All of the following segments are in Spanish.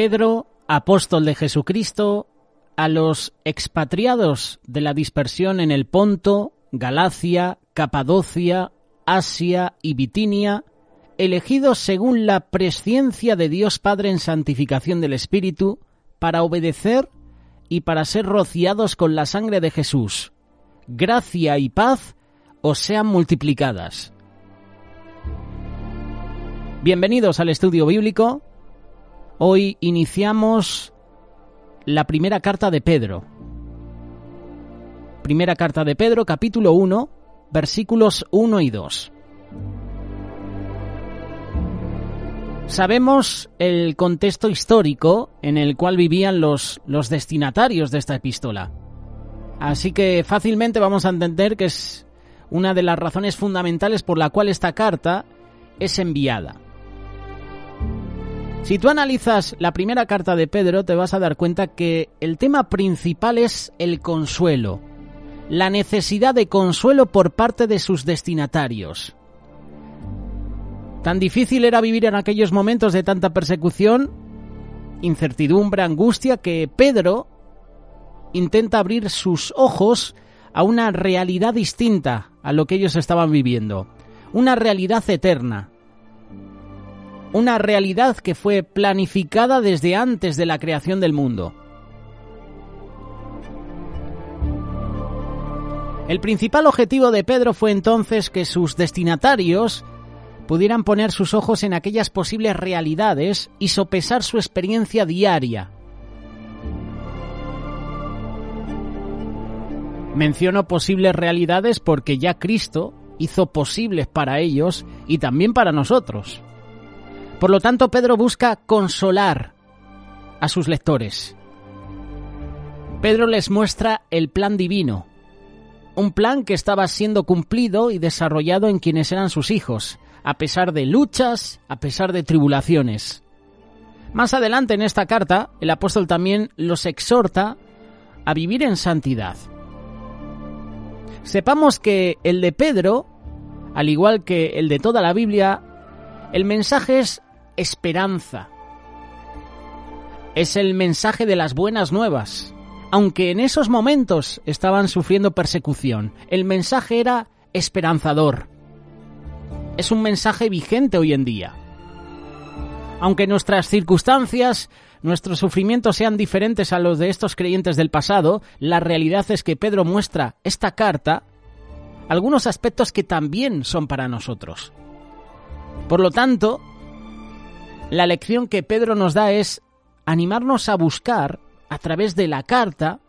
Pedro, apóstol de Jesucristo, a los expatriados de la dispersión en el Ponto, Galacia, Capadocia, Asia y Bitinia, elegidos según la presciencia de Dios Padre en santificación del Espíritu, para obedecer y para ser rociados con la sangre de Jesús. Gracia y paz os sean multiplicadas. Bienvenidos al estudio bíblico. Hoy iniciamos la primera carta de Pedro. Primera carta de Pedro, capítulo 1, versículos 1 y 2. Sabemos el contexto histórico en el cual vivían los destinatarios de esta epístola. Así que fácilmente vamos a entender que es una de las razones fundamentales por la cual esta carta es enviada. Si tú analizas la primera carta de Pedro, te vas a dar cuenta que el tema principal es el consuelo, la necesidad de consuelo por parte de sus destinatarios. Tan difícil era vivir en aquellos momentos de tanta persecución, incertidumbre, angustia, que Pedro intenta abrir sus ojos a una realidad distinta a lo que ellos estaban viviendo, una realidad eterna. Una realidad que fue planificada desde antes de la creación del mundo. El principal objetivo de Pedro fue entonces que sus destinatarios pudieran poner sus ojos en aquellas posibles realidades y sopesar su experiencia diaria. Menciono posibles realidades porque ya Cristo hizo posibles para ellos y también para nosotros. Por lo tanto, Pedro busca consolar a sus lectores. Pedro les muestra el plan divino, un plan que estaba siendo cumplido y desarrollado en quienes eran sus hijos, a pesar de luchas, a pesar de tribulaciones. Más adelante en esta carta, el apóstol también los exhorta a vivir en santidad. Sepamos que el de Pedro, al igual que el de toda la Biblia, el mensaje es esperanza. Es el mensaje de las buenas nuevas. Aunque en esos momentos estaban sufriendo persecución, el mensaje era esperanzador. Es un mensaje vigente hoy en día. Aunque nuestras circunstancias, nuestros sufrimientos sean diferentes a los de estos creyentes del pasado, la realidad es que Pedro muestra esta carta algunos aspectos que también son para nosotros. Por lo tanto, la lección que Pedro nos da es animarnos a buscar, a través de la carta,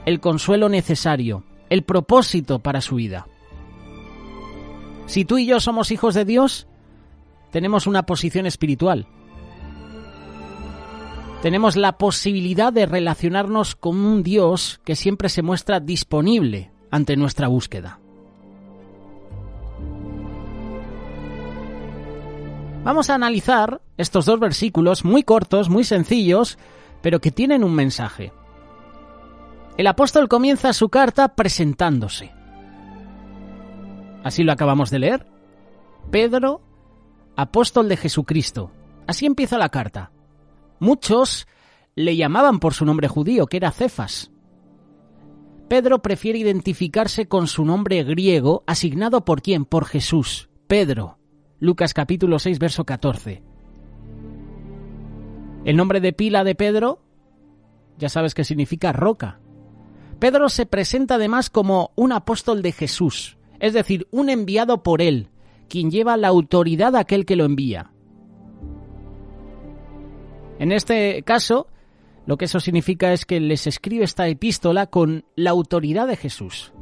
el consuelo necesario, el propósito para su vida. Si tú y yo somos hijos de Dios, tenemos una posición espiritual. Tenemos la posibilidad de relacionarnos con un Dios que siempre se muestra disponible ante nuestra búsqueda. Vamos a analizar estos dos versículos muy cortos, muy sencillos, pero que tienen un mensaje. El apóstol comienza su carta presentándose. Así lo acabamos de leer. Pedro, apóstol de Jesucristo. Así empieza la carta. Muchos le llamaban por su nombre judío, que era Cefas. Pedro prefiere identificarse con su nombre griego, asignado ¿por quién? Por Jesús, Pedro. Lucas capítulo 6, verso 14. El nombre de pila de Pedro, ya sabes que significa roca. Pedro se presenta además como un apóstol de Jesús, es decir, un enviado por él, quien lleva la autoridad a aquel que lo envía. En este caso, lo que eso significa es que les escribe esta epístola con la autoridad de Jesús.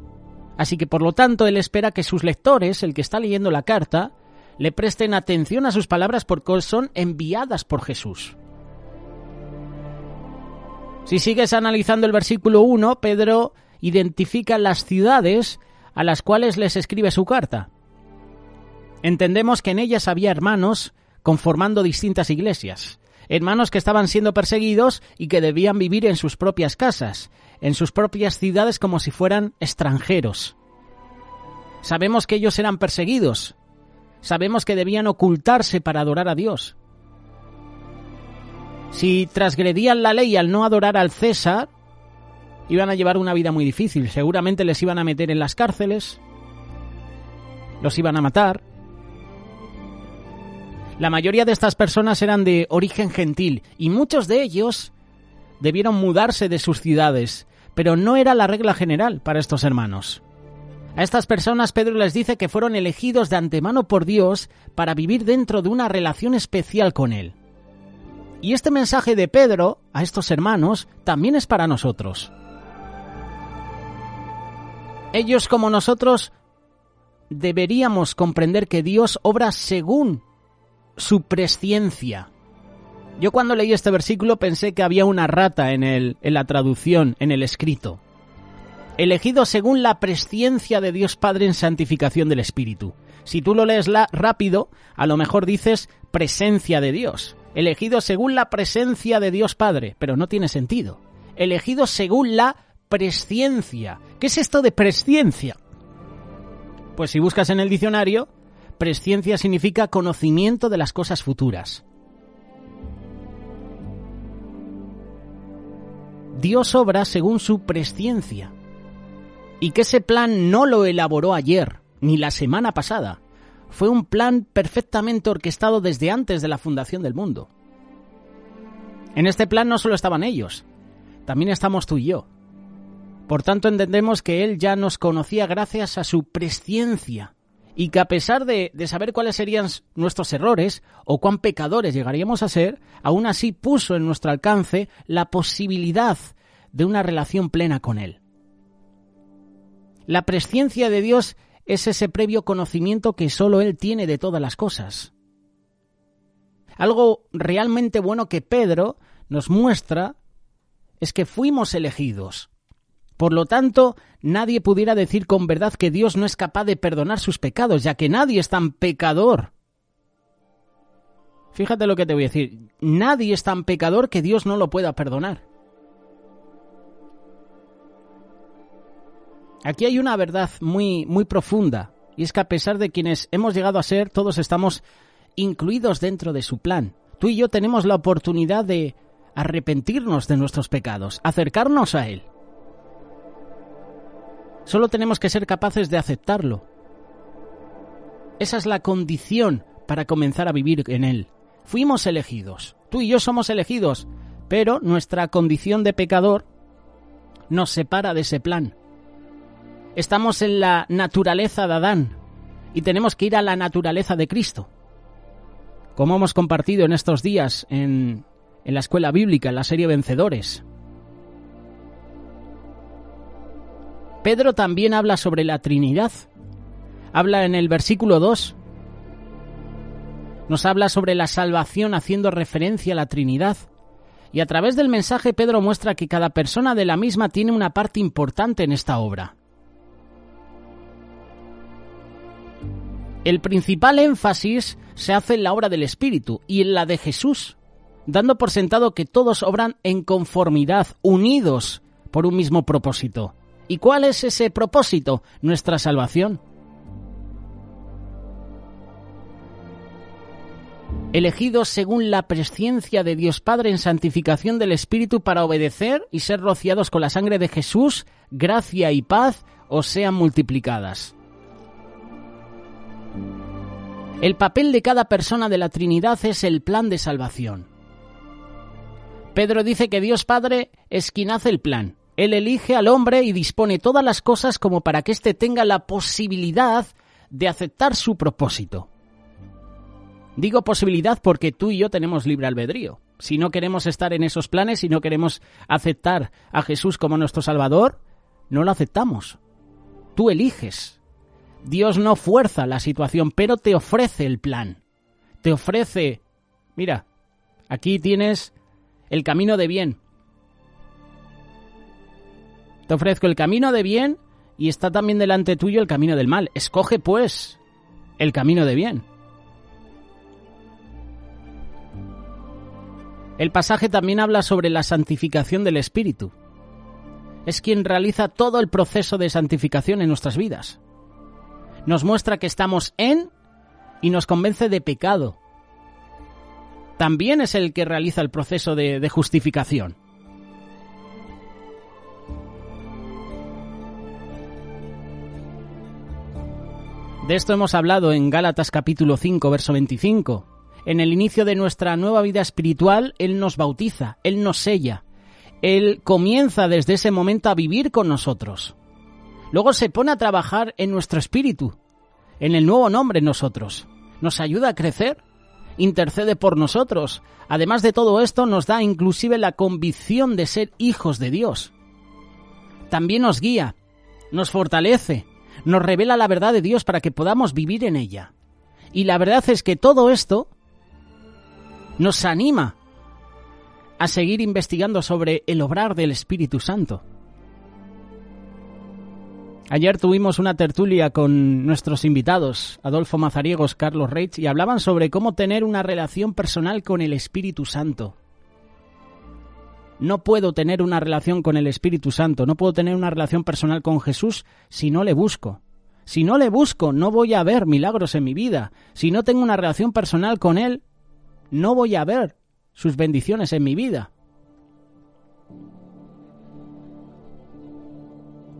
Así que, por lo tanto, él espera que sus lectores, el que está leyendo la carta, le presten atención a sus palabras porque son enviadas por Jesús. Si sigues analizando el versículo 1, Pedro identifica las ciudades a las cuales les escribe su carta. Entendemos que en ellas había hermanos conformando distintas iglesias, hermanos que estaban siendo perseguidos y que debían vivir en sus propias casas, en sus propias ciudades como si fueran extranjeros. Sabemos que ellos eran perseguidos, sabemos que debían ocultarse para adorar a Dios. Si transgredían la ley al no adorar al César, iban a llevar una vida muy difícil. Seguramente les iban a meter en las cárceles, los iban a matar. La mayoría de estas personas eran de origen gentil y muchos de ellos debieron mudarse de sus ciudades, pero no era la regla general para estos hermanos. A estas personas Pedro les dice que fueron elegidos de antemano por Dios para vivir dentro de una relación especial con Él. Y este mensaje de Pedro a estos hermanos también es para nosotros. Ellos, como nosotros, deberíamos comprender que Dios obra según su presciencia. Yo cuando leí este versículo pensé que había una rata en la traducción, en el escrito. Elegido según la presciencia de Dios Padre en santificación del Espíritu. Si tú lo lees rápido, a lo mejor dices presencia de Dios. Elegido según la presencia de Dios Padre, pero no tiene sentido. Elegido según la presciencia. ¿Qué es esto de presciencia? Pues si buscas en el diccionario, presciencia significa conocimiento de las cosas futuras. Dios obra según su presciencia. Y que ese plan no lo elaboró ayer, ni la semana pasada. Fue un plan perfectamente orquestado desde antes de la fundación del mundo. En este plan no solo estaban ellos, también estamos tú y yo. Por tanto, entendemos que Él ya nos conocía gracias a su presciencia y que a pesar de saber cuáles serían nuestros errores o cuán pecadores llegaríamos a ser, aún así puso en nuestro alcance la posibilidad de una relación plena con Él. La presciencia de Dios es ese previo conocimiento que solo Él tiene de todas las cosas. Algo realmente bueno que Pedro nos muestra es que fuimos elegidos. Por lo tanto, nadie pudiera decir con verdad que Dios no es capaz de perdonar sus pecados, ya que nadie es tan pecador. Fíjate lo que te voy a decir. Nadie es tan pecador que Dios no lo pueda perdonar. Aquí hay una verdad muy profunda, y es que a pesar de quienes hemos llegado a ser, todos estamos incluidos dentro de su plan. Tú y yo tenemos la oportunidad de arrepentirnos de nuestros pecados, acercarnos a Él. Solo tenemos que ser capaces de aceptarlo. Esa es la condición para comenzar a vivir en Él. Fuimos elegidos, tú y yo somos elegidos, pero nuestra condición de pecador nos separa de ese plan. Estamos en la naturaleza de Adán y tenemos que ir a la naturaleza de Cristo. Como hemos compartido en estos días en la escuela bíblica, en la serie Vencedores. Pedro también habla sobre la Trinidad. Habla en el versículo 2. Nos habla sobre la salvación haciendo referencia a la Trinidad. Y a través del mensaje Pedro muestra que cada persona de la misma tiene una parte importante en esta obra. El principal énfasis se hace en la obra del Espíritu y en la de Jesús, dando por sentado que todos obran en conformidad, unidos por un mismo propósito. ¿Y cuál es ese propósito? Nuestra salvación. Elegidos según la presciencia de Dios Padre en santificación del Espíritu para obedecer y ser rociados con la sangre de Jesús, gracia y paz os sean multiplicadas. El papel de cada persona de la Trinidad es el plan de salvación. Pedro dice que Dios Padre es quien hace el plan. Él elige al hombre y dispone todas las cosas como para que éste tenga la posibilidad de aceptar su propósito. Digo posibilidad porque tú y yo tenemos libre albedrío. Si no queremos estar en esos planes, si no queremos aceptar a Jesús como nuestro Salvador, no lo aceptamos. Tú eliges. Dios no fuerza la situación, pero te ofrece el plan. Te ofrece, mira, aquí tienes el camino de bien. Te ofrezco el camino de bien y está también delante tuyo el camino del mal. Escoge, pues, el camino de bien. El pasaje también habla sobre la santificación del Espíritu. Es quien realiza todo el proceso de santificación en nuestras vidas. Nos muestra que estamos en y nos convence de pecado. también es el que realiza el proceso de justificación. De esto hemos hablado en Gálatas capítulo 5, verso 25. En el inicio de nuestra nueva vida espiritual, Él nos bautiza, Él nos sella. Él comienza desde ese momento a vivir con nosotros. Luego se pone a trabajar en nuestro espíritu, en el nuevo nombre en nosotros. Nos ayuda a crecer, intercede por nosotros. Además de todo esto, nos da inclusive la convicción de ser hijos de Dios. También nos guía, nos fortalece, nos revela la verdad de Dios para que podamos vivir en ella. Y la verdad es que todo esto nos anima a seguir investigando sobre el obrar del Espíritu Santo. Ayer tuvimos una tertulia con nuestros invitados, Adolfo Mazariegos, Carlos Reitz, y hablaban sobre cómo tener una relación personal con el Espíritu Santo. No puedo tener una relación con el Espíritu Santo, no puedo tener una relación personal con Jesús si no le busco. Si no le busco, no voy a ver milagros en mi vida. Si no tengo una relación personal con Él, no voy a ver sus bendiciones en mi vida.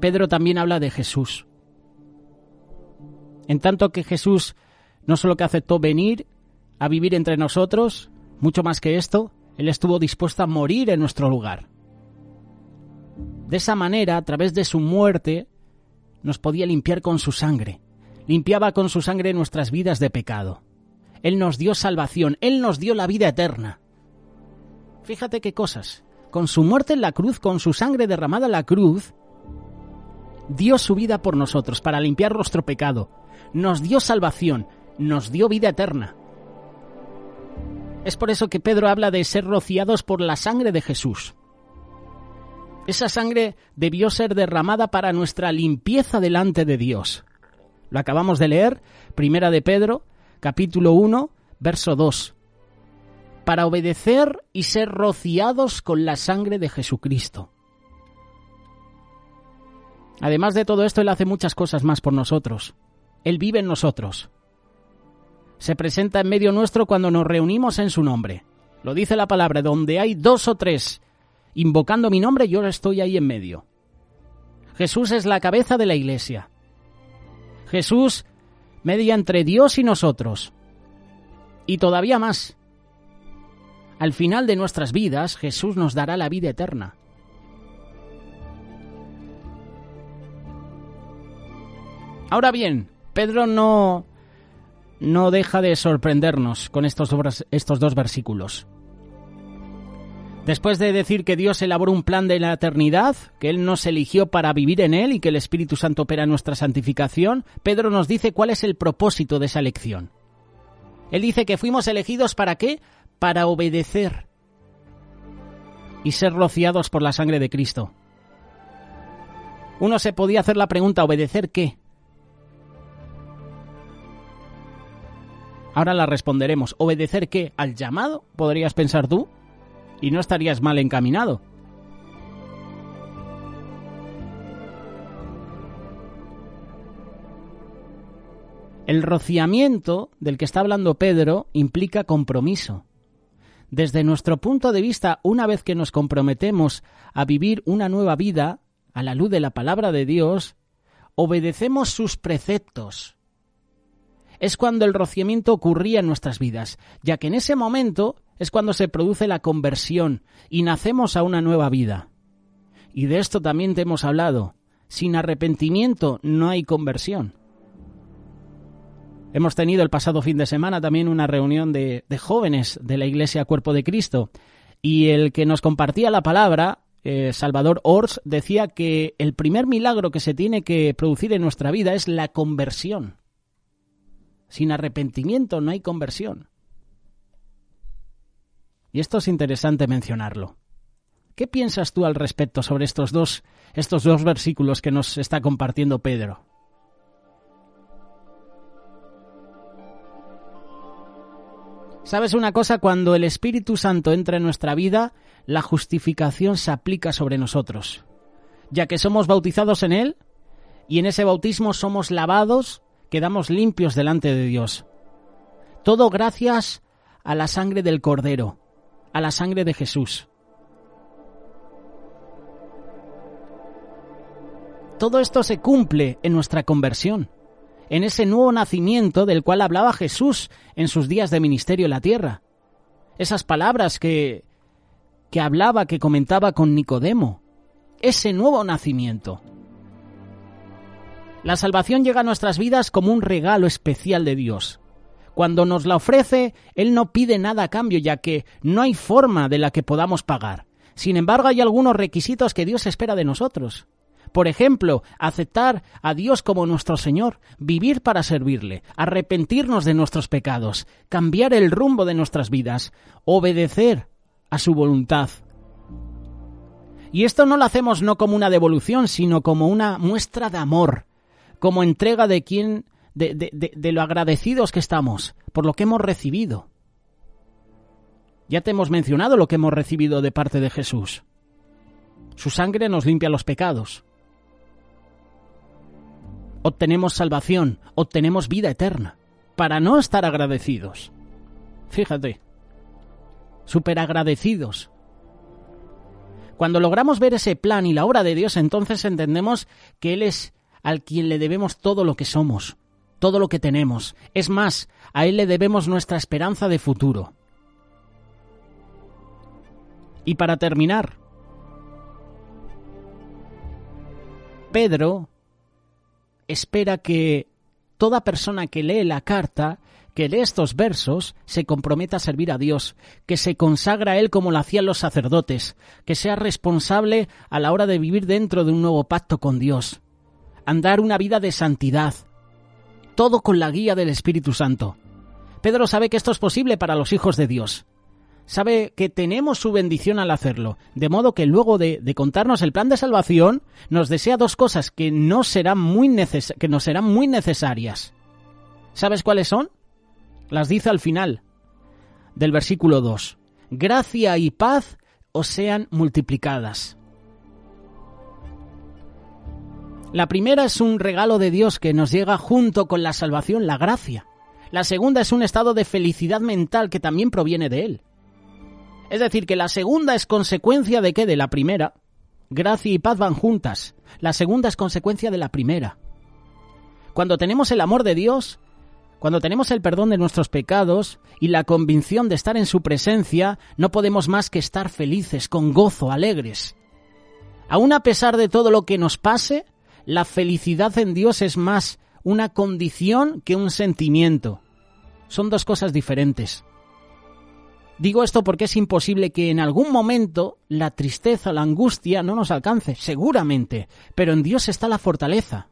Pedro también habla de Jesús. En tanto que Jesús no solo que aceptó venir a vivir entre nosotros, mucho más que esto, Él estuvo dispuesto a morir en nuestro lugar. De esa manera, a través de su muerte, nos podía limpiar con su sangre. Limpiaba con su sangre nuestras vidas de pecado. Él nos dio salvación, Él nos dio la vida eterna. Fíjate qué cosas. Con su muerte en la cruz, con su sangre derramada en la cruz, dio su vida por nosotros para limpiar nuestro pecado. Nos dio salvación, nos dio vida eterna. Es por eso que Pedro habla de ser rociados por la sangre de Jesús. Esa sangre debió ser derramada para nuestra limpieza delante de Dios. Lo acabamos de leer, Primera de Pedro, capítulo 1, verso 2. Para obedecer y ser rociados con la sangre de Jesucristo. Además de todo esto, Él hace muchas cosas más por nosotros. Él vive en nosotros. Se presenta en medio nuestro cuando nos reunimos en su nombre. Lo dice la palabra, donde hay 2 o 3 invocando mi nombre, yo estoy ahí en medio. Jesús es la cabeza de la Iglesia. Jesús media entre Dios y nosotros. Y todavía más. Al final de nuestras vidas, Jesús nos dará la vida eterna. Ahora bien, Pedro no deja de sorprendernos con estos 2 versículos. Después de decir que Dios elaboró un plan de la eternidad, que Él nos eligió para vivir en Él y que el Espíritu Santo opera en nuestra santificación, Pedro nos dice cuál es el propósito de esa elección. Él dice que fuimos elegidos ¿para qué? Para obedecer y ser rociados por la sangre de Cristo. Uno se podía hacer la pregunta, ¿obedecer qué? Ahora la responderemos. ¿Obedecer qué? ¿Al llamado? ¿Podrías pensar tú? Y no estarías mal encaminado. El rociamiento del que está hablando Pedro implica compromiso. Desde nuestro punto de vista, una vez que nos comprometemos a vivir una nueva vida a la luz de la palabra de Dios, obedecemos sus preceptos. Es cuando el rociamiento ocurría en nuestras vidas, ya que en ese momento es cuando se produce la conversión y nacemos a una nueva vida. Y de esto también te hemos hablado. Sin arrepentimiento no hay conversión. Hemos tenido el pasado fin de semana también una reunión de jóvenes de la Iglesia Cuerpo de Cristo, y el que nos compartía la palabra, Salvador Ors, decía que el primer milagro que se tiene que producir en nuestra vida es la conversión. Sin arrepentimiento no hay conversión. Y esto es interesante mencionarlo. ¿Qué piensas tú al respecto sobre estos dos versículos que nos está compartiendo Pedro? ¿Sabes una cosa? Cuando el Espíritu Santo entra en nuestra vida, la justificación se aplica sobre nosotros, ya que somos bautizados en Él y en ese bautismo somos lavados, quedamos limpios delante de Dios. Todo gracias a la sangre del Cordero, a la sangre de Jesús. Todo esto se cumple en nuestra conversión, en ese nuevo nacimiento del cual hablaba Jesús en sus días de ministerio en la tierra. Esas palabras que hablaba, que comentaba con Nicodemo. Ese nuevo nacimiento. La salvación llega a nuestras vidas como un regalo especial de Dios. Cuando nos la ofrece, Él no pide nada a cambio, ya que no hay forma de la que podamos pagar. Sin embargo, hay algunos requisitos que Dios espera de nosotros. Por ejemplo, aceptar a Dios como nuestro Señor, vivir para servirle, arrepentirnos de nuestros pecados, cambiar el rumbo de nuestras vidas, obedecer a su voluntad. Y esto no lo hacemos no como una devolución, sino como una muestra de amor, como entrega de lo agradecidos que estamos por lo que hemos recibido. Ya te hemos mencionado lo que hemos recibido de parte de Jesús. Su sangre nos limpia los pecados. Obtenemos salvación, obtenemos vida eterna, para no estar agradecidos. Fíjate, súper agradecidos. Cuando logramos ver ese plan y la obra de Dios, entonces entendemos que Él es al quien le debemos todo lo que somos, todo lo que tenemos. Es más, a Él le debemos nuestra esperanza de futuro. Y para terminar, Pedro espera que toda persona que lee la carta, que lee estos versos, se comprometa a servir a Dios, que se consagra a Él como lo hacían los sacerdotes, que sea responsable a la hora de vivir dentro de un nuevo pacto con Dios, andar una vida de santidad, todo con la guía del Espíritu Santo. Pedro sabe que esto es posible para los hijos de Dios. Sabe que tenemos su bendición al hacerlo, de modo que luego de contarnos el plan de salvación, nos desea dos cosas que nos serán muy necesarias. ¿Sabes cuáles son? Las dice al final del versículo 2. Gracia y paz os sean multiplicadas. La primera es un regalo de Dios que nos llega junto con la salvación, la gracia. La segunda es un estado de felicidad mental que también proviene de Él. Es decir, que la segunda es consecuencia ¿de qué? De la primera. Gracia y paz van juntas. La segunda es consecuencia de la primera. Cuando tenemos el amor de Dios, cuando tenemos el perdón de nuestros pecados y la convicción de estar en su presencia, no podemos más que estar felices, con gozo, alegres. Aún a pesar de todo lo que nos pase, la felicidad en Dios es más una condición que un sentimiento. Son dos cosas diferentes. Digo esto porque es imposible que en algún momento la tristeza, la angustia no nos alcance, seguramente, pero en Dios está la fortaleza.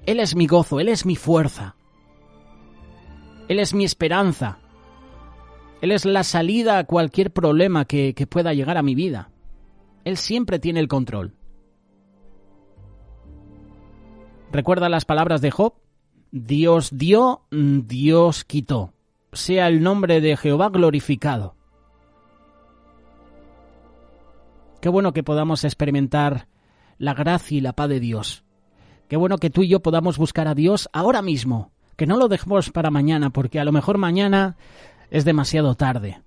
Él es mi gozo, Él es mi fuerza. Él es mi esperanza. Él es la salida a cualquier problema que pueda llegar a mi vida. Él siempre tiene el control. ¿Recuerda las palabras de Job? Dios dio, Dios quitó. Sea el nombre de Jehová glorificado. Qué bueno que podamos experimentar la gracia y la paz de Dios. Qué bueno que tú y yo podamos buscar a Dios ahora mismo, que no lo dejemos para mañana, porque a lo mejor mañana es demasiado tarde.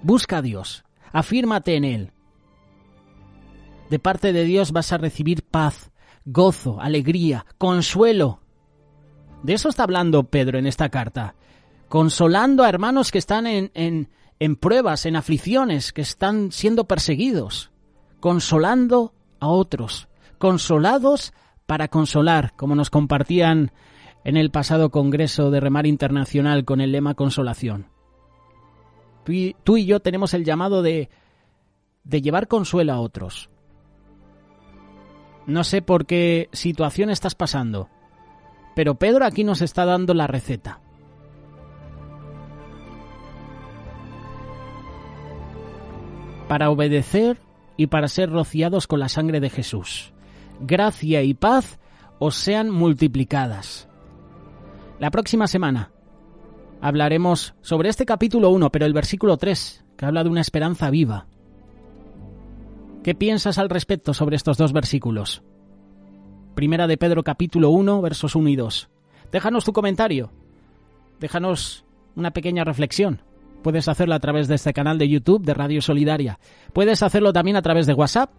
Busca a Dios, afírmate en Él. De parte de Dios vas a recibir paz, gozo, alegría, consuelo. De eso está hablando Pedro en esta carta, consolando a hermanos que están en pruebas, en aflicciones, que están siendo perseguidos, consolando a otros, consolados para consolar, como nos compartían en el pasado Congreso de Remar Internacional con el lema Consolación. Tú y yo tenemos el llamado de llevar consuelo a otros. No sé por qué situación estás pasando, pero Pedro aquí nos está dando la receta. Para obedecer y para ser rociados con la sangre de Jesús. Gracia y paz os sean multiplicadas. La próxima semana hablaremos sobre este capítulo 1, pero el versículo 3, que habla de una esperanza viva. ¿Qué piensas al respecto sobre estos dos versículos? Primera de Pedro capítulo 1, versos 1 y 2. Déjanos tu comentario. déjanos una pequeña reflexión. Puedes hacerlo a través de este canal de YouTube de Radio Solidaria. Puedes hacerlo también a través de WhatsApp.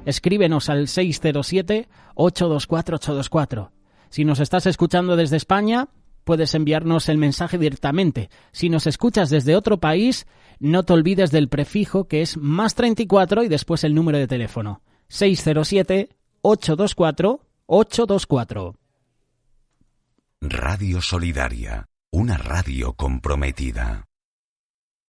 Escríbenos al 607-824-824. Si nos estás escuchando desde España, puedes enviarnos el mensaje directamente. Si nos escuchas desde otro país, no te olvides del prefijo que es +34 y después el número de teléfono. 607-824-824. Radio Solidaria, una radio comprometida.